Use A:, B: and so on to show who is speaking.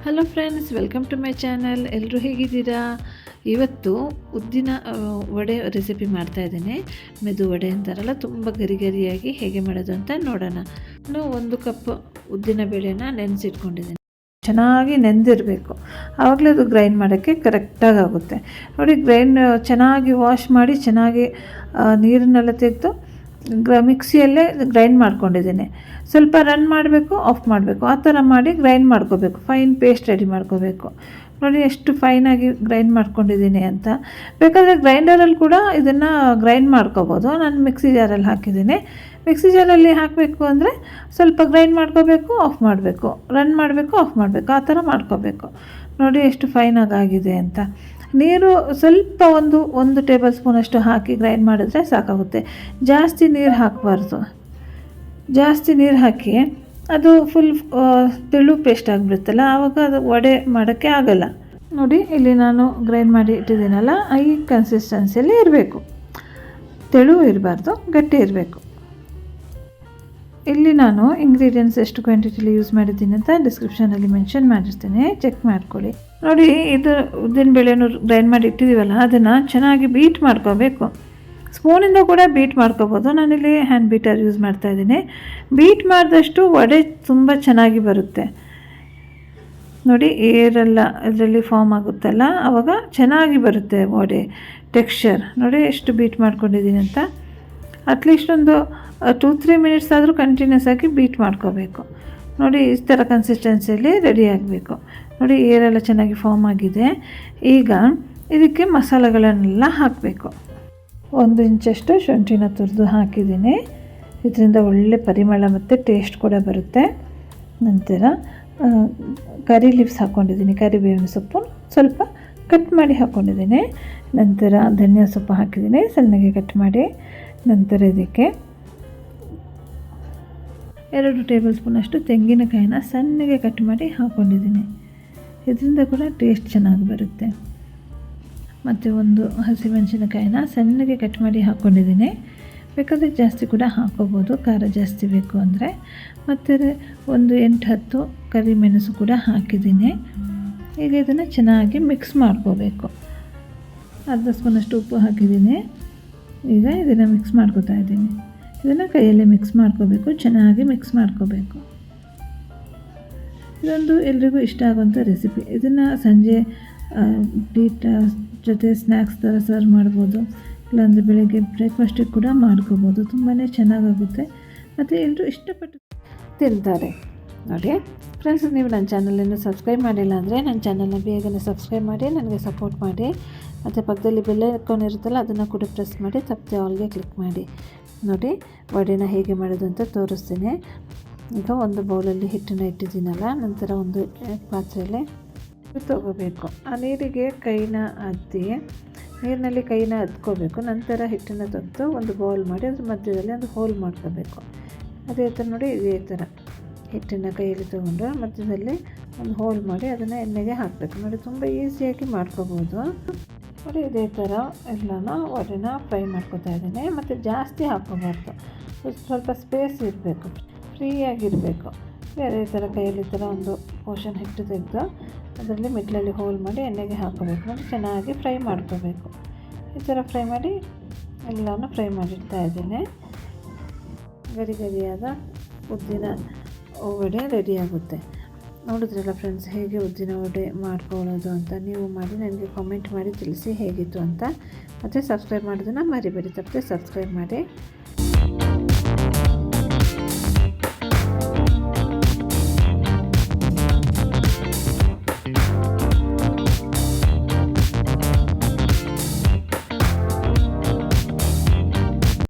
A: Hello friends, welcome to my channel. ಎಲ್ಲರೂ ಹೇಗಿದ್ದೀರಾ? ಇವತ್ತು ಉದ್ದಿನ ವಡೆ ರೆಸಿಪಿ ಮಾಡ್ತಾಯಿದ್ದೀನಿ. ಮೆದು ವಡೆ ಅಂತಾರಲ್ಲ, ತುಂಬ ಗರಿ ಗರಿಯಾಗಿ ಹೇಗೆ ಮಾಡೋದು ಅಂತ ನೋಡೋಣ. ನಾನು 1 ಕಪ್ ಉದ್ದಿನ ಬೇಳೆನ ನೆನೆಸಿಟ್ಕೊಂಡಿದ್ದೀನಿ. ಚೆನ್ನಾಗಿ ನೆಂದಿರಬೇಕು, ಆವಾಗಲೇ ಅದು ಗ್ರೈಂಡ್ ಮಾಡೋಕ್ಕೆ ಕರೆಕ್ಟಾಗಿ ಆಗುತ್ತೆ. ನೋಡಿ, ಚೆನ್ನಾಗಿ ವಾಶ್ ಮಾಡಿ ಚೆನ್ನಾಗಿ ನೀರನ್ನೆಲ್ಲ ತೆಗೆದು ಮಿಕ್ಸಿಯಲ್ಲೇ ಗ್ರೈಂಡ್ ಮಾಡ್ಕೊಂಡಿದ್ದೀನಿ. ಸ್ವಲ್ಪ ರನ್ ಮಾಡಬೇಕು, ಆಫ್ ಮಾಡಬೇಕು, ಆ ಥರ ಮಾಡಿ ಗ್ರೈಂಡ್ ಮಾಡ್ಕೋಬೇಕು. ಫೈನ್ ಪೇಸ್ಟ್ ರೆಡಿ ಮಾಡ್ಕೋಬೇಕು. ನೋಡಿ ಎಷ್ಟು ಫೈನಾಗಿ ಗ್ರೈಂಡ್ ಮಾಡ್ಕೊಂಡಿದ್ದೀನಿ ಅಂತ. ಬೇಕಾದರೆ ಗ್ರೈಂಡರಲ್ಲಿ ಕೂಡ ಇದನ್ನು ಗ್ರೈಂಡ್ ಮಾಡ್ಕೋಬೋದು. ನಾನು ಮಿಕ್ಸಿ ಜಾರಲ್ಲಿ ಹಾಕಿದ್ದೀನಿ. ಮಿಕ್ಸಿ ಜಾರಲ್ಲಿ ಹಾಕಬೇಕು ಅಂದರೆ ಸ್ವಲ್ಪ ಗ್ರೈಂಡ್ ಮಾಡ್ಕೋಬೇಕು, ಆಫ್ ಮಾಡಬೇಕು, ರನ್ ಮಾಡಬೇಕು, ಆಫ್ ಮಾಡಬೇಕು, ಆ ಥರ ಮಾಡ್ಕೋಬೇಕು. ನೋಡಿ ಎಷ್ಟು ಫೈನಾಗಿ ಆಗಿದೆ ಅಂತ. ನೀರು ಸ್ವಲ್ಪ ಒಂದು ಟೇಬಲ್ ಸ್ಪೂನಷ್ಟು ಹಾಕಿ ಗ್ರೈಂಡ್ ಮಾಡಿದ್ರೆ ಸಾಕಾಗುತ್ತೆ. ಜಾಸ್ತಿ ನೀರು ಹಾಕಬಾರ್ದು. ಜಾಸ್ತಿ ನೀರು ಹಾಕಿ ಅದು ಫುಲ್ ತೆಳು ಪೇಸ್ಟ್ ಆಗಿಬಿಡುತ್ತಲ್ಲ, ಆವಾಗ ಅದು ವಡೆ ಮಾಡೋಕ್ಕೆ ಆಗೋಲ್ಲ. ನೋಡಿ, ಇಲ್ಲಿ ನಾನು ಗ್ರೈಂಡ್ ಮಾಡಿ ಇಟ್ಟಿದ್ದೀನಲ್ಲ, ಈ ಕನ್ಸಿಸ್ಟೆನ್ಸಿಯಲ್ಲಿ ಇರಬೇಕು. ತೆಳು ಇರಬಾರ್ದು, ಗಟ್ಟಿ ಇರಬೇಕು. ಇಲ್ಲಿ ನಾನು ಇಂಗ್ರೀಡಿಯೆಂಟ್ಸ್ ಎಷ್ಟು ಕ್ವಾಂಟಿಟಿಲಿ ಯೂಸ್ ಮಾಡಿದ್ದೀನಿ ಅಂತ ಡಿಸ್ಕ್ರಿಪ್ಷನಲ್ಲಿ ಮೆನ್ಷನ್ ಮಾಡಿರ್ತೀನಿ, ಚೆಕ್ ಮಾಡ್ಕೊಳ್ಳಿ. ನೋಡಿ, ಇದು ಉದ್ದಿನ ಬೇಳೆನೂ ಗ್ರೈಂಡ್ ಮಾಡಿ ಇಟ್ಟಿದ್ದೀವಲ್ಲ, ಅದನ್ನು ಚೆನ್ನಾಗಿ ಬೀಟ್ ಮಾಡ್ಕೋಬೇಕು. ಸ್ಪೂನಿಂದ ಕೂಡ ಬೀಟ್ ಮಾಡ್ಕೋಬೋದು. ನಾನಿಲ್ಲಿ ಹ್ಯಾಂಡ್ ಬೀಟರ್ ಯೂಸ್ ಮಾಡ್ತಾಯಿದ್ದೀನಿ. ಬೀಟ್ ಮಾಡಿದಷ್ಟು ವಡೆ ತುಂಬ ಚೆನ್ನಾಗಿ ಬರುತ್ತೆ. ನೋಡಿ, ಏರೆಲ್ಲ ಇದರಲ್ಲಿ ಫಾರ್ಮ್ ಆಗುತ್ತಲ್ಲ, ಆವಾಗ ಚೆನ್ನಾಗಿ ಬರುತ್ತೆ ವಡೆ ಟೆಕ್ಸ್ಚರ್. ನೋಡಿ ಎಷ್ಟು ಬೀಟ್ ಮಾಡ್ಕೊಂಡಿದ್ದೀನಿ ಅಂತ. ಅಟ್ಲೀಸ್ಟ್ ಒಂದು 2-3 ಮಿನಿಟ್ಸ್ ಆದರೂ ಕಂಟಿನ್ಯೂಸ್ ಆಗಿ ಬೀಟ್ ಮಾಡ್ಕೋಬೇಕು. ನೋಡಿ, ಈ ಥರ ಕನ್ಸಿಸ್ಟೆನ್ಸಿಯಲ್ಲಿ ರೆಡಿ ಆಗಬೇಕು. ನೋಡಿ, ಏರೆಲ್ಲ ಚೆನ್ನಾಗಿ ಫಾರ್ಮ್ ಆಗಿದೆ. ಈಗ ಇದಕ್ಕೆ ಮಸಾಲೆಗಳನ್ನೆಲ್ಲ ಹಾಕಬೇಕು. 1 ಇಂಚಷ್ಟು ಶುಂಠಿನ ತುರಿದು ಹಾಕಿದ್ದೀನಿ. ಇದರಿಂದ ಒಳ್ಳೆ ಪರಿಮಳ ಮತ್ತು ಟೇಸ್ಟ್ ಕೂಡ ಬರುತ್ತೆ. ನಂತರ ಕರಿ ಲೀವ್ಸ್ ಹಾಕ್ಕೊಂಡಿದ್ದೀನಿ, ಕರಿಬೇವಿನ ಸೊಪ್ಪು ಸ್ವಲ್ಪ ಕಟ್ ಮಾಡಿ ಹಾಕ್ಕೊಂಡಿದ್ದೀನಿ. ನಂತರ ಧನಿಯಾ ಸೊಪ್ಪು ಹಾಕಿದ್ದೀನಿ, ಸಣ್ಣಗೆ ಕಟ್ ಮಾಡಿ. ನಂತರ ಇದಕ್ಕೆ 2 ಟೇಬಲ್ ಸ್ಪೂನಷ್ಟು ತೆಂಗಿನಕಾಯಿನ ಸಣ್ಣಗೆ ಕಟ್ ಮಾಡಿ ಹಾಕ್ಕೊಂಡಿದ್ದೀನಿ. ಇದರಿಂದ ಕೂಡ ಟೇಸ್ಟ್ ಚೆನ್ನಾಗಿ ಬರುತ್ತೆ. ಮತ್ತು 1 ಹಸಿಮೆಣಸಿನಕಾಯಿನ ಸಣ್ಣಗೆ ಕಟ್ ಮಾಡಿ ಹಾಕ್ಕೊಂಡಿದ್ದೀನಿ. ಬೇಕಾದರೆ ಜಾಸ್ತಿ ಕೂಡ ಹಾಕ್ಕೋಬೋದು, ಖಾರ ಜಾಸ್ತಿ ಬೇಕು ಅಂದರೆ. ಮತ್ತು 8-10 ಕರಿಮೆಣಸು ಕೂಡ ಹಾಕಿದ್ದೀನಿ. ಈಗ ಇದನ್ನು ಚೆನ್ನಾಗಿ ಮಿಕ್ಸ್ ಮಾಡ್ಕೋಬೇಕು. ಅರ್ಧ ಸ್ಪೂನಷ್ಟು ಉಪ್ಪು ಹಾಕಿದ್ದೀನಿ. ಈಗ ಇದನ್ನು ಮಿಕ್ಸ್ ಮಾಡ್ಕೋತಾ ಇದ್ದೀನಿ. ಇದನ್ನು ಕೈಯಲ್ಲೇ ಮಿಕ್ಸ್ ಮಾಡ್ಕೋಬೇಕು, ಚೆನ್ನಾಗಿ ಮಿಕ್ಸ್ ಮಾಡ್ಕೋಬೇಕು. ಇದೊಂದು ಎಲ್ರಿಗೂ ಇಷ್ಟ ಆಗುವಂಥ ರೆಸಿಪಿ. ಇದನ್ನು ಸಂಜೆ ಟೀ ಜೊತೆ ಸ್ನ್ಯಾಕ್ಸ್ ಥರ ಸರ್ವ್ ಮಾಡ್ಬೋದು, ಇಲ್ಲಾಂದರೆ ಬೆಳಗ್ಗೆ ಬ್ರೇಕ್ಫಾಸ್ಟಿಗೆ ಕೂಡ ಮಾಡ್ಕೋಬೋದು. ತುಂಬಾ ಚೆನ್ನಾಗಾಗುತ್ತೆ ಮತ್ತು ಎಲ್ಲರೂ ಇಷ್ಟಪಟ್ಟು ತಿಂತಾರೆ. ನೋಡಿ ಫ್ರೆಂಡ್ಸ್, ನೀವು ನನ್ನ ಚಾನಲನ್ನು ಸಬ್ಸ್ಕ್ರೈಬ್ ಮಾಡಿಲ್ಲ ಅಂದರೆ ನನ್ನ ಚಾನಲ್ನ ಬೇಗನೆ ಸಬ್ಸ್ಕ್ರೈಬ್ ಮಾಡಿ, ನನಗೆ ಸಪೋರ್ಟ್ ಮಾಡಿ. ಮತ್ತು ಪಕ್ಕದಲ್ಲಿ ಬೆಲ್ ಐಕಾನ್ ಇರುತ್ತಲ್ಲ, ಅದನ್ನು ಕೂಡ ಪ್ರೆಸ್ ಮಾಡಿ, ತಪ್ಪದೆ ಆಲ್ಗೆ ಕ್ಲಿಕ್ ಮಾಡಿ. ನೋಡಿ, ವಡೆನ ಹೇಗೆ ಮಾಡೋದು ಅಂತ ತೋರಿಸ್ತೀನಿ. ಈಗ ಒಂದು ಬೌಲಲ್ಲಿ ಹಿಟ್ಟನ್ನು ಇಟ್ಟಿದ್ದೀನಲ್ಲ, ನಂತರ ಒಂದು ಪಾತ್ರೆಯಲ್ಲಿ ತೊಗೋಬೇಕು. ಆ ನೀರಿಗೆ ನೀರಿನಲ್ಲಿ ಕೈನ ಅದ್ಕೋಬೇಕು. ನಂತರ ಹಿಟ್ಟನ್ನು ತೆಗೆದು ಒಂದು ಬೌಲ್ ಮಾಡಿ ಅದ್ರ ಮಧ್ಯದಲ್ಲಿ ಒಂದು ಹೋಲ್ ಮಾಡ್ಕೋಬೇಕು. ಅದೇ ಥರ ನೋಡಿ, ಇದೇ ಥರ ಹಿಟ್ಟನ್ನು ಕೈಯಲ್ಲಿ ತೊಗೊಂಡು ಮಧ್ಯದಲ್ಲಿ ಒಂದು ಹೋಲ್ ಮಾಡಿ ಅದನ್ನು ಎಣ್ಣೆಗೆ ಹಾಕಬೇಕು. ನೋಡಿ, ತುಂಬ ಈಸಿಯಾಗಿ ಮಾಡ್ಕೋಬೋದು. ನೋಡಿ, ಇದೇ ಥರ ಎಲ್ಲನೂ ವಡೆನ ಫ್ರೈ ಮಾಡ್ಕೊತಾ ಇದ್ದೀನಿ. ಮತ್ತು ಜಾಸ್ತಿ ಹಾಕ್ಕೋಬಾರ್ದು, ಸ್ವಲ್ಪ ಸ್ಪೇಸ್ ಇರಬೇಕು, ಫ್ರೀಯಾಗಿರಬೇಕು. ಅದೇ ಥರ ಕೈಯಲ್ಲಿ ಥರ ಒಂದು ಪೋರ್ಷನ್ ಹಿಟ್ಟು ತೆಗೆದು ಅದರಲ್ಲಿ ಮಿಡ್ಲಲ್ಲಿ ಹೋಲ್ ಮಾಡಿ ಎಣ್ಣೆಗೆ ಹಾಕೋಬೇಕು. ನೋಡಿ, ಚೆನ್ನಾಗಿ ಫ್ರೈ ಮಾಡ್ಕೋಬೇಕು. ಈ ಥರ ಫ್ರೈ ಮಾಡಿ ಎಲ್ಲನೂ ಫ್ರೈ ಮಾಡಿಡ್ತಾ ಇದ್ದೀನಿ. ಗರಿ ಗರಿಯಾದ ಉದ್ದಿನ ವಡೆ ರೆಡಿಯಾಗುತ್ತೆ. ನೋಡಿದ್ರಲ್ಲ ಫ್ರೆಂಡ್ಸ್, ಹೇಗೆ ಉದ್ದಿನ ವಡೆ ಮಾಡ್ಕೊಳ್ಳೋದು ಅಂತ. ನೀವು ಮಾಡಿ ನನಗೆ ಕಾಮೆಂಟ್ ಮಾಡಿ ತಿಳಿಸಿ ಹೇಗಿತ್ತು ಅಂತ. ಮತ್ತು ಸಬ್ಸ್ಕ್ರೈಬ್ ಮಾಡೋದನ್ನು ಮರಿಬೇಡಿ, ತಪ್ಪದೆ ಸಬ್ಸ್ಕ್ರೈಬ್ ಮಾಡಿ.